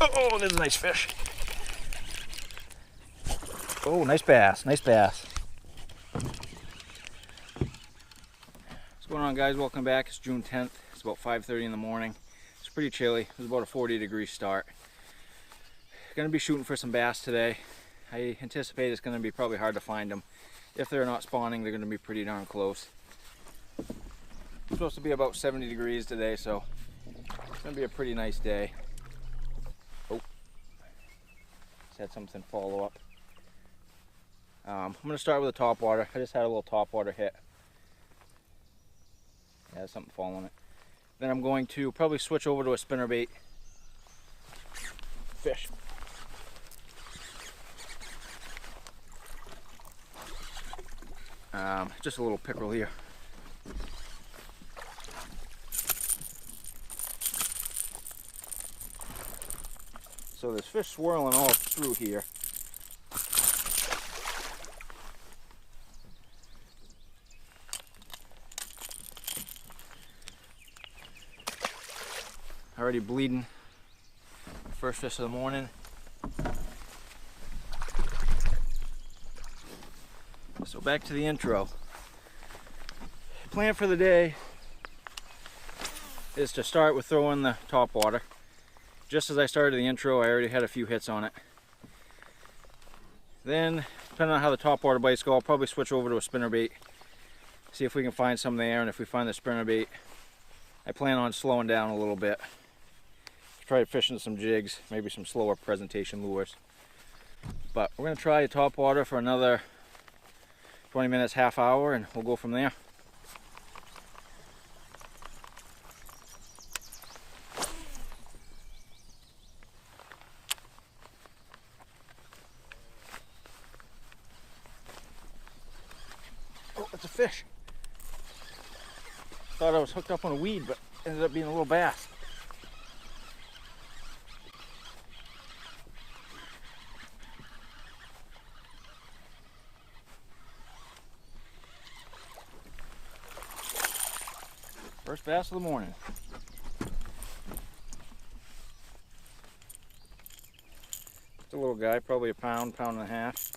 Oh, there's a nice fish. Oh, nice bass, nice bass. What's going on, guys? Welcome back. It's June 10th. It's about 5:30 in the morning. It's pretty chilly. It was about a 40-degree start. Gonna be shooting for some bass today. I anticipate it's gonna be probably hard to find them. If they're not spawning, they're gonna be pretty darn close. It's supposed to be about 70 degrees today, so it's gonna be a pretty nice day. Oh, just had something follow up. I'm gonna start with a topwater. I just had a little topwater hit. Yeah, something following it. Then I'm going to probably switch over to a spinnerbait fish. Just a little pickerel here. So there's fish swirling all through here. Already bleeding. First fish of the morning. So back to the intro. Plan for the day is to start with throwing the topwater. Just as I started the intro, I already had a few hits on it. Then, depending on how the topwater bites go, I'll probably switch over to a spinnerbait. See if we can find some there, and if we find the spinnerbait, I plan on slowing down a little bit. Try fishing some jigs, maybe some slower presentation lures. But we're going to try a topwater for another 20 minutes, half hour, and we'll go from there. Oh, it's a fish. Thought I was hooked up on a weed, but ended up being a little bass. First bass of the morning. Just a little guy, probably a pound, pound and a half.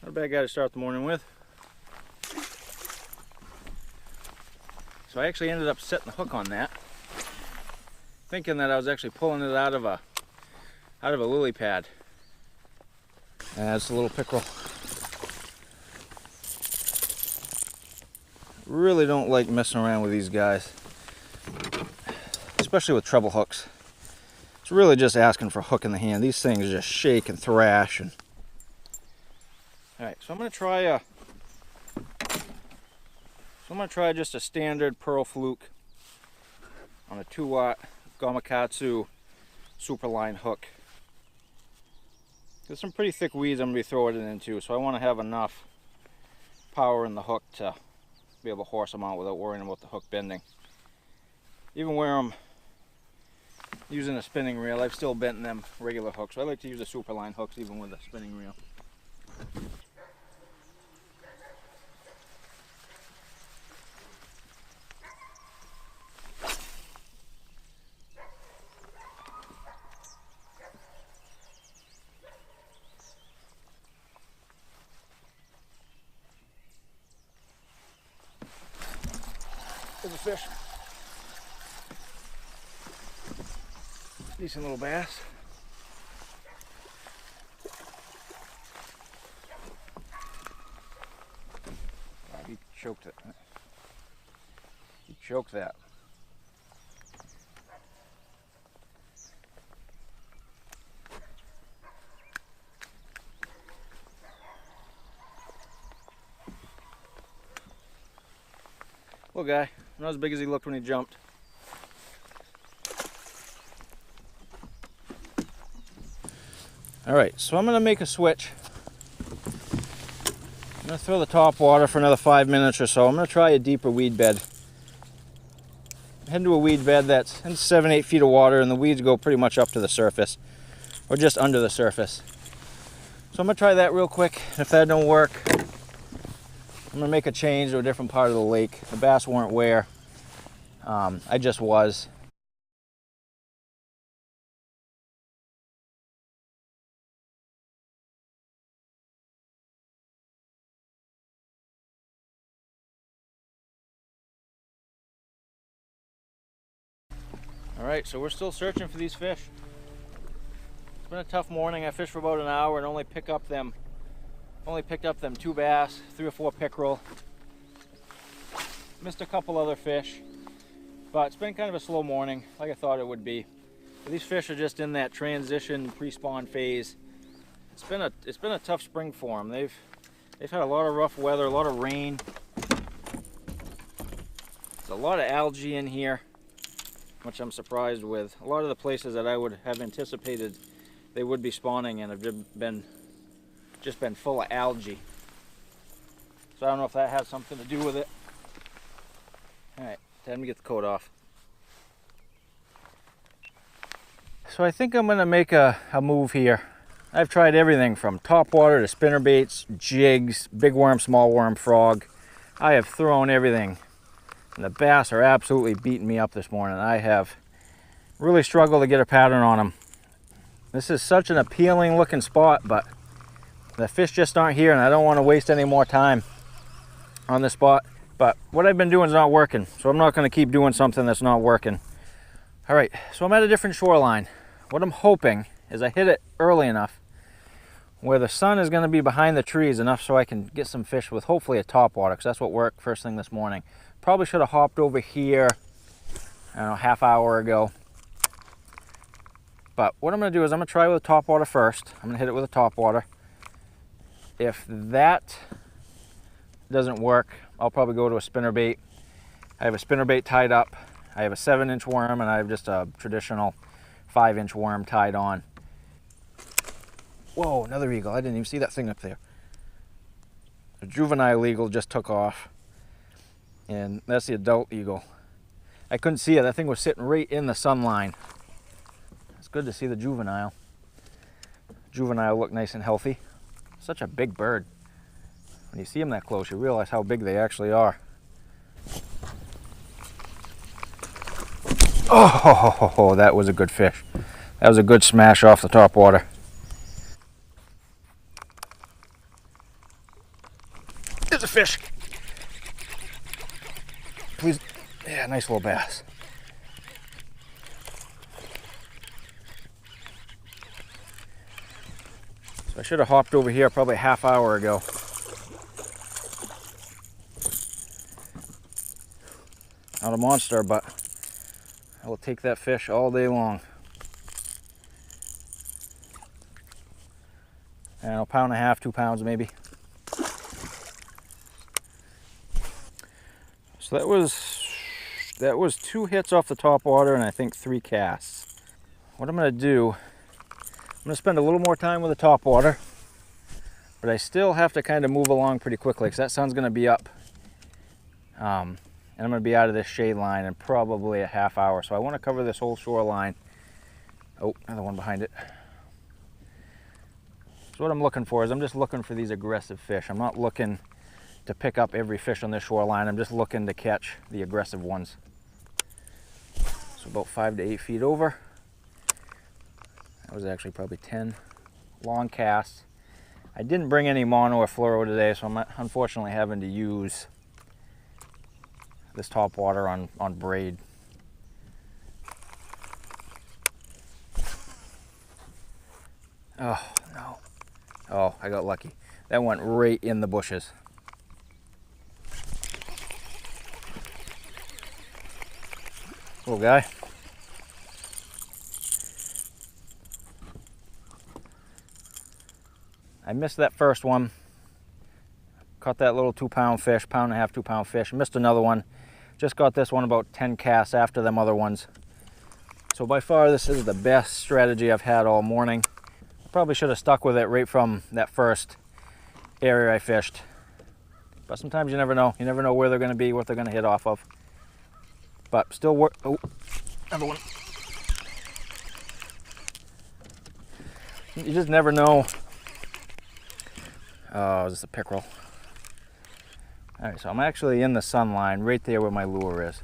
Not a bad guy to start the morning with. So I actually ended up setting the hook on that, thinking that I was actually pulling it out of a lily pad. That's a little pickerel. Really don't like messing around with these guys, especially with treble hooks. It's really just asking for a hook in the hand. These things just shake and thrash. And all right, so I'm going to try just a standard pearl fluke on a 2-watt Gamakatsu Superline hook. There's some pretty thick weeds I'm going to be throwing it into, so I want to have enough power in the hook to be able to horse them out without worrying about the hook bending. Even where I'm using a spinning reel, I've still bent them regular hooks. So I like to use the Superline hooks even with a spinning reel. There's a fish. Decent little bass. Oh, he choked it. He choked that. Little guy. Not as big as he looked when he jumped. Alright, so I'm going to make a switch. I'm going to throw the top water for another 5 minutes or so. I'm going to try a deeper weed bed. Head into a weed bed that's in 7-8 feet of water, and the weeds go pretty much up to the surface, or just under the surface. So I'm going to try that real quick. If that don't work, I'm gonna make a change to a different part of the lake. The bass weren't where I just was. All right, so we're still searching for these fish. It's been a tough morning. I fished for about an hour and only picked up them 2 bass, 3 or 4 pickerel. Missed a couple other fish, but it's been kind of a slow morning, like I thought it would be. But these fish are just in that transition pre-spawn phase. It's been a tough spring for them. They've had a lot of rough weather, a lot of rain. There's a lot of algae in here, which I'm surprised with. A lot of the places that I would have anticipated they would be spawning in have just been full of algae. So I don't know if that has something to do with it. All right, time to get the coat off. So I think I'm gonna make a move here. I've tried everything from topwater to spinner baits, jigs, big worm, small worm, frog. I have thrown everything. And the bass are absolutely beating me up this morning. I have really struggled to get a pattern on them. This is such an appealing looking spot, but the fish just aren't here and I don't want to waste any more time on this spot. But what I've been doing is not working, so I'm not going to keep doing something that's not working. All right, so I'm at a different shoreline. What I'm hoping is I hit it early enough where the sun is going to be behind the trees enough so I can get some fish with hopefully a topwater, because that's what worked first thing this morning. Probably should have hopped over here, I don't know, half hour ago. But what I'm going to do is I'm going to try with a topwater first. I'm going to hit it with a topwater. If that doesn't work, I'll probably go to a spinnerbait. I have a spinnerbait tied up. I have a 7-inch worm and I have just a traditional 5-inch worm tied on. Whoa, another eagle. I didn't even see that thing up there. A juvenile eagle just took off. And that's the adult eagle. I couldn't see it. That thing was sitting right in the sun line. It's good to see the juvenile. Juvenile look nice and healthy. Such a big bird. When you see them that close, you realize how big they actually are. Oh, that was a good fish. That was a good smash off the topwater. There's a fish. Please. Yeah, nice little bass. So I should have hopped over here probably a half hour ago. Not a monster, but I will take that fish all day long. I don't know, 1.5 pounds, 2 pounds maybe. So that was 2 hits off the topwater and I think 3 casts. What I'm going to do, I'm going to spend a little more time with the topwater, but I still have to kind of move along pretty quickly because that sun's going to be up. And I'm going to be out of this shade line in probably a half hour. So I want to cover this whole shoreline. Oh, another one behind it. So what I'm looking for is I'm just looking for these aggressive fish. I'm not looking to pick up every fish on this shoreline. I'm just looking to catch the aggressive ones. So about 5 to 8 feet over. That was actually probably 10 long casts. I didn't bring any mono or fluoro today, so I'm unfortunately having to use this topwater on braid. Oh, no. Oh, I got lucky. That went right in the bushes. Little guy. I missed that first one. Caught that little 2-pound fish, 1.5 pounds, 2-pound fish. Missed another one. Just got this one about 10 casts after them other ones. So by far this is the best strategy I've had all morning. I probably should have stuck with it right from that first area I fished. But sometimes you never know. You never know where they're going to be, what they're going to hit off of. But still work. Oh, another one. You just never know. Oh, is this a pickerel? All right, so I'm actually in the sun line right there where my lure is.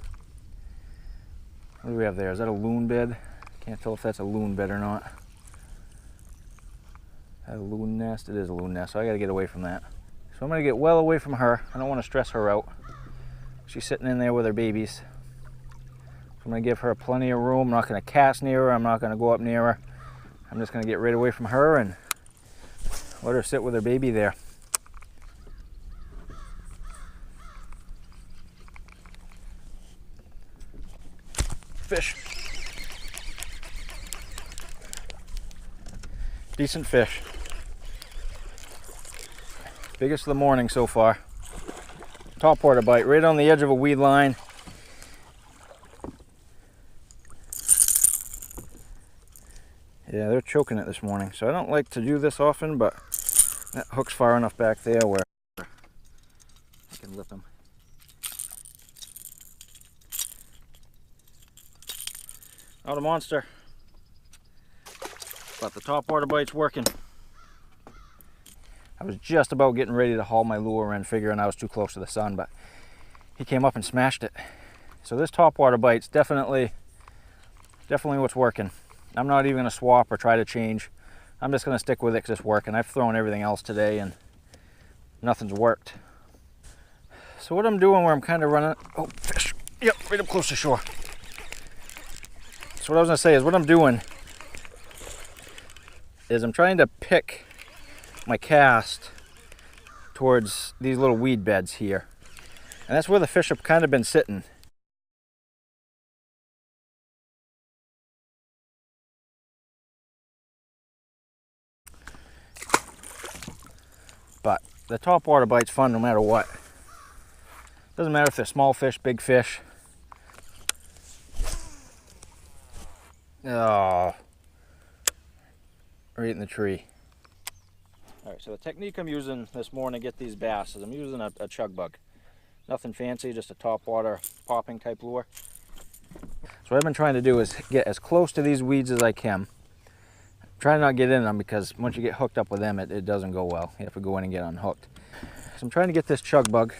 What do we have there? Is that a loon bed? Can't tell if that's a loon bed or not. Is that a loon nest? It is a loon nest, so I gotta get away from that. So I'm gonna get well away from her. I don't wanna stress her out. She's sitting in there with her babies. So I'm gonna give her plenty of room. I'm not gonna cast near her. I'm not gonna go up near her. I'm just gonna get right away from her and let her sit with her baby there. Fish. Decent fish. Biggest of the morning so far. Topwater bite right on the edge of a weed line. Yeah, they're choking it this morning, so I don't like to do this often, but that hook's far enough back there where I can lip him. Not a monster, but the topwater bite's working. I was just about getting ready to haul my lure in, figuring I was too close to the sun, but he came up and smashed it. So this topwater bite's definitely what's working. I'm not even gonna swap or try to change. I'm just gonna stick with it because it's working. I've thrown everything else today and nothing's worked. So what I'm doing where I'm kind of running, oh, fish, yep, right up close to shore. So what I was gonna say is what I'm doing is I'm trying to pick my cast towards these little weed beds here. And that's where the fish have kind of been sitting. But the topwater bite's fun no matter what. Doesn't matter if they're small fish, big fish. Oh, right in the tree. All right, so the technique I'm using this morning to get these bass is I'm using a chug bug. Nothing fancy, just a topwater popping type lure. So what I've been trying to do is get as close to these weeds as I can. Try not to get in them because once you get hooked up with them, it doesn't go well. You have to go in and get unhooked. So I'm trying to get this chug bug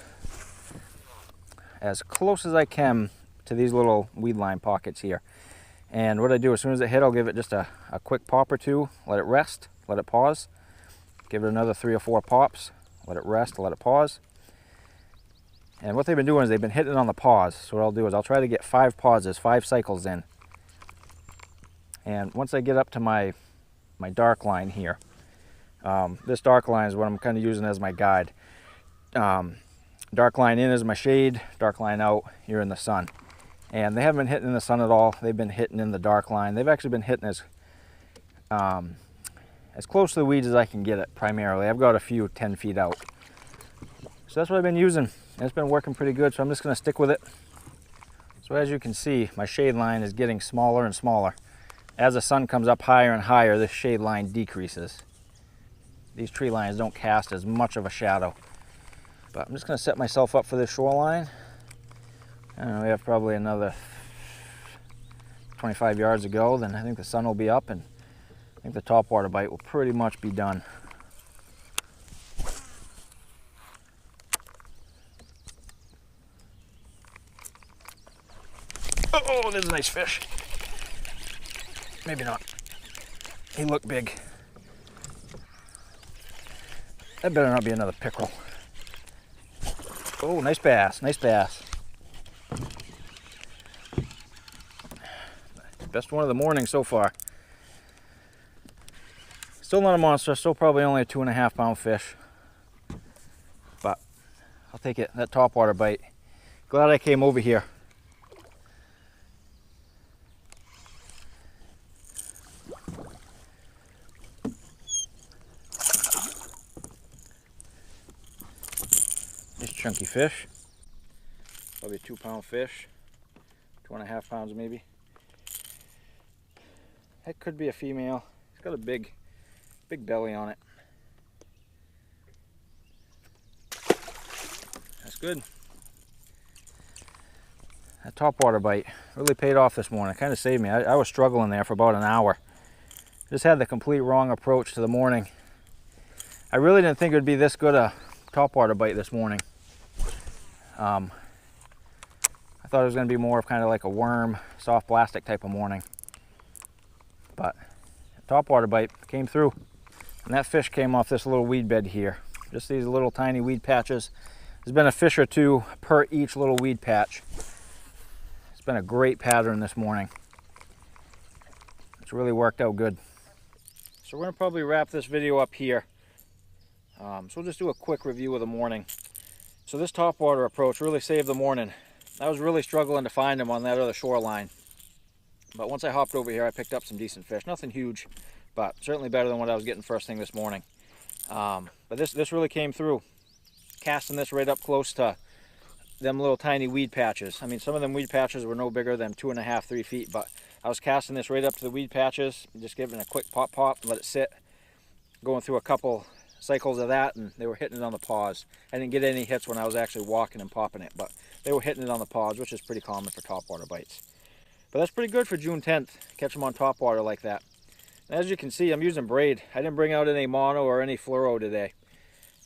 as close as I can to these little weed line pockets here. And what I do, as soon as it hits, I'll give it just a quick pop or two, let it rest, let it pause. Give it another 3 or 4 pops, let it rest, let it pause. And what they've been doing is they've been hitting on the pause. So what I'll do is I'll try to get 5 pauses, 5 cycles in. And once I get up to my dark line here, this dark line is what I'm kind of using as my guide. Dark line in is my shade, dark line out, you're in the sun. And they haven't been hitting in the sun at all. They've been hitting in the dark line. They've actually been hitting as close to the weeds as I can get it primarily. I've got a few 10 feet out. So that's what I've been using. And it's been working pretty good, so I'm just gonna stick with it. So as you can see, my shade line is getting smaller and smaller. As the sun comes up higher and higher, this shade line decreases. These tree lines don't cast as much of a shadow. But I'm just gonna set myself up for this shoreline. I don't know, we have probably another 25 yards to go, then I think the sun will be up and I think the topwater bite will pretty much be done. Oh, there's a nice fish. Maybe not. He looked big. That better not be another pickerel. Oh, nice bass, nice bass. Best one of the morning so far. Still not a monster, still probably only a 2.5 pound fish. But I'll take it, that topwater bite. Glad I came over here. Nice chunky fish. Probably a 2 pound fish. 2.5 pounds maybe. That could be a female. It's got a big belly on it. That's good. That topwater bite really paid off this morning. It kind of saved me. I was struggling there for about an hour. Just had the complete wrong approach to the morning. I really didn't think it would be this good a topwater bite this morning. I thought it was going to be more of kind of like a worm, soft plastic type of morning. But topwater bite came through. And that fish came off this little weed bed here. Just these little tiny weed patches. There's been a fish or two per each little weed patch. It's been a great pattern this morning. It's really worked out good. So we're going to probably wrap this video up here. So we'll just do a quick review of the morning. So this topwater approach really saved the morning. I was really struggling to find them on that other shoreline. But once I hopped over here, I picked up some decent fish. Nothing huge, but certainly better than what I was getting first thing this morning. But this really came through. Casting this right up close to them little tiny weed patches. I mean, some of them weed patches were no bigger than 2.5, 3 feet, but I was casting this right up to the weed patches, just giving a quick pop, let it sit, going through a couple cycles of that, and they were hitting it on the paws. I didn't get any hits when I was actually walking and popping it, but they were hitting it on the paws, which is pretty common for topwater bites. But that's pretty good for June 10th, catch them on topwater like that. And as you can see, I'm using braid. I didn't bring out any mono or any fluoro today.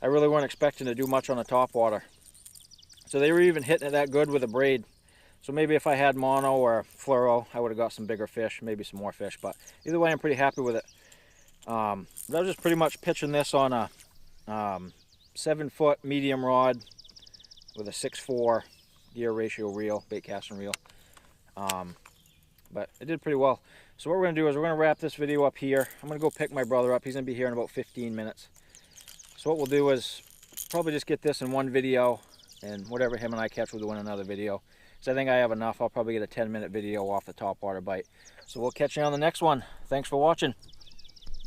I really weren't expecting to do much on the topwater. So they were even hitting it that good with a braid. So maybe if I had mono or fluoro, I would have got some bigger fish, maybe some more fish. But either way, I'm pretty happy with it. I was just pretty much pitching this on a 7-foot medium rod with a 6/4 gear ratio reel, bait casting reel. But it did pretty well. So what we're going to do is we're going to wrap this video up here. I'm going to go pick my brother up. He's going to be here in about 15 minutes. So what we'll do is probably just get this in one video, and whatever him and I catch, we'll do in another video. So I think I have enough. I'll probably get a 10-minute video off the topwater bite. So we'll catch you on the next one. Thanks for watching.